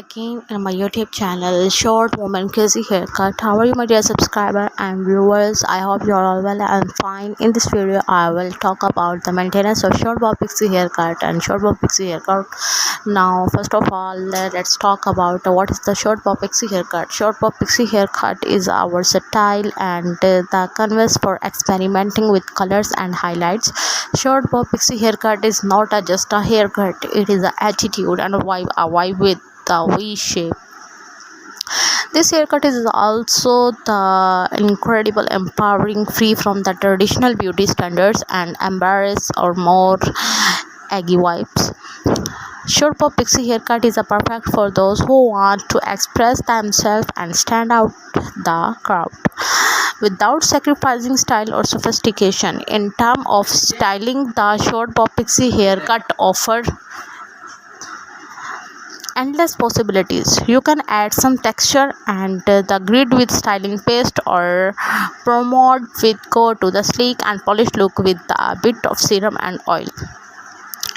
again in my YouTube channel, Short Woman Crazy Haircut. How are you, my dear subscriber and viewers? I hope you are all well and fine. In this video, I will talk about the maintenance of short bob pixie haircut and short bob pixie haircut. Now, first of all, let's talk about what is the short bob pixie haircut. Short bob pixie haircut is our style and the canvas for experimenting with colors and highlights. Short bob pixie haircut is not just a haircut; it is an attitude and a vibe with the V shape. This haircut is also the incredible empowering, free from the traditional beauty standards and embrace or more aggy vibes. Short bob pixie haircut is a perfect for those who want to express themselves and stand out the crowd without sacrificing style or sophistication. In terms of styling, the short bob pixie haircut offers endless possibilities. You can add some texture and the grid with styling paste, or promote with go to the sleek and polished look with a bit of serum and oil.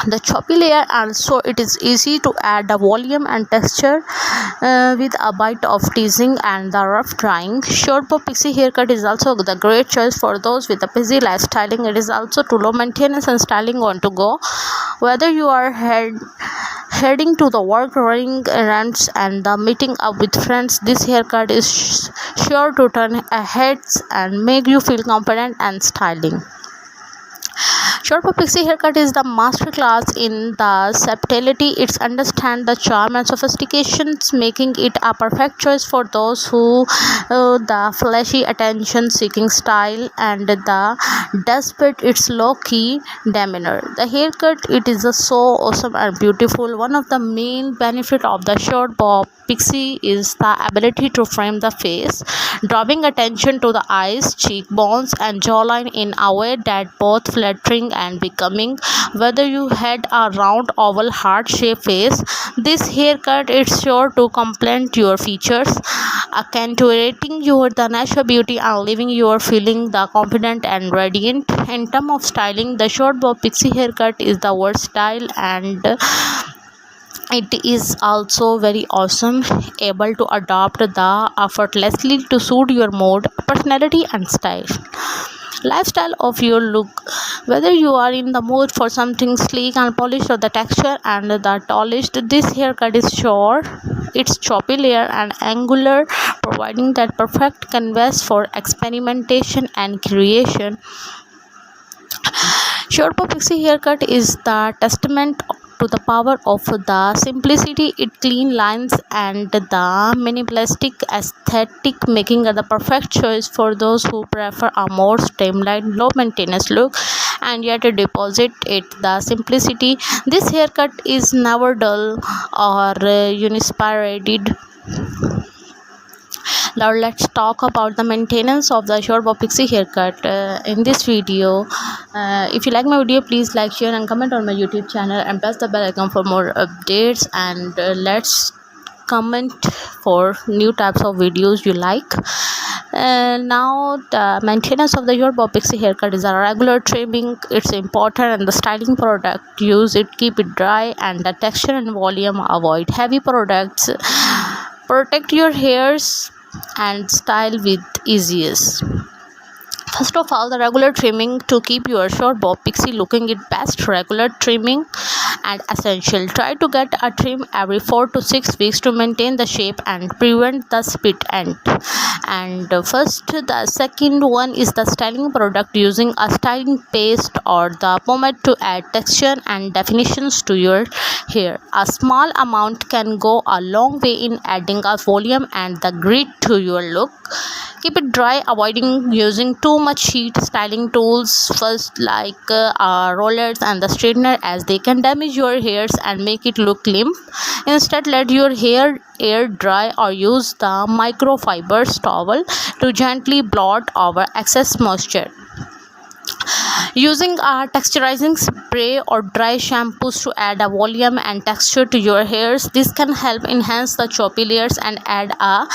The choppy layer also, it is easy to add the volume and texture with a bite of teasing and the rough drying. Short bob pixie haircut is also the great choice for those with a busy lifestyling. It is also too low maintenance and styling on to go. Whether you are heading to the work, running errands, and meeting up with friends, this haircut is sure to turn heads and make you feel confident and styling. Short bob pixie haircut is the masterclass in the subtlety. It understands the charm and sophistications, making it a perfect choice for those who the flashy attention-seeking style and the despite its low-key demeanor. The haircut, it is so awesome and beautiful. One of the main benefits of the short bob pixie is the ability to frame the face, drawing attention to the eyes, cheekbones, and jawline in a way that both flattering and becoming. Whether you had a round, oval, heart-shaped face, this haircut is sure to complement your features, accentuating your the natural beauty and leaving you feeling the confident and radiant. In terms of styling, the short bob pixie haircut is the versatile and it is also very awesome, able to adapt the effortlessly to suit your mood, personality, and style lifestyle of your look. Whether you are in the mood for something sleek and polished, or the texture and the polished, this haircut is short, it's choppy layer and angular, providing that perfect canvas for experimentation and creation. Short bob pixie haircut is the testament to the power of the simplicity, its clean lines, and the minimalistic aesthetic, making it the perfect choice for those who prefer a more streamlined, low maintenance look and yet deposit it the simplicity. This haircut is never dull or uninspired. Now let's talk about the maintenance of the short bob pixie haircut in this video. If you like my video, please like, share, and comment on my YouTube channel, and press the bell icon for more updates. And let's comment for new types of videos you like. Now the maintenance of the short bob pixie haircut is a regular trimming. It's important, and the styling product use it, keep it dry, and the texture and volume, avoid heavy products, protect your hairs, and style with ease. First of all, the regular trimming to keep your short bob pixie looking its best. Regular trimming and essential. Try to get a trim every 4 to 6 weeks to maintain the shape and prevent the split end. And first, the second one is the styling product, using a styling paste or the pomade to add texture and definitions to your hair. A small amount can go a long way in adding a volume and the grit to your look. Keep it dry, avoiding using too much heat. Styling tools first, like rollers and the straightener, as they can damage your hairs and make it look limp. Instead, let your hair air dry or use the microfiber towel to gently blot over excess moisture. Using a texturizing spray or dry shampoos to add a volume and texture to your hairs. This can help enhance the choppy layers and add a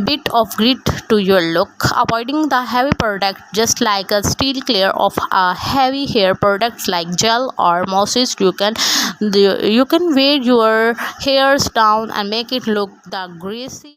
bit of grit to your look. Avoiding the heavy product, just like a steer clear of a heavy hair products like gel or mousses. You can weigh your hairs down and make it look the greasy.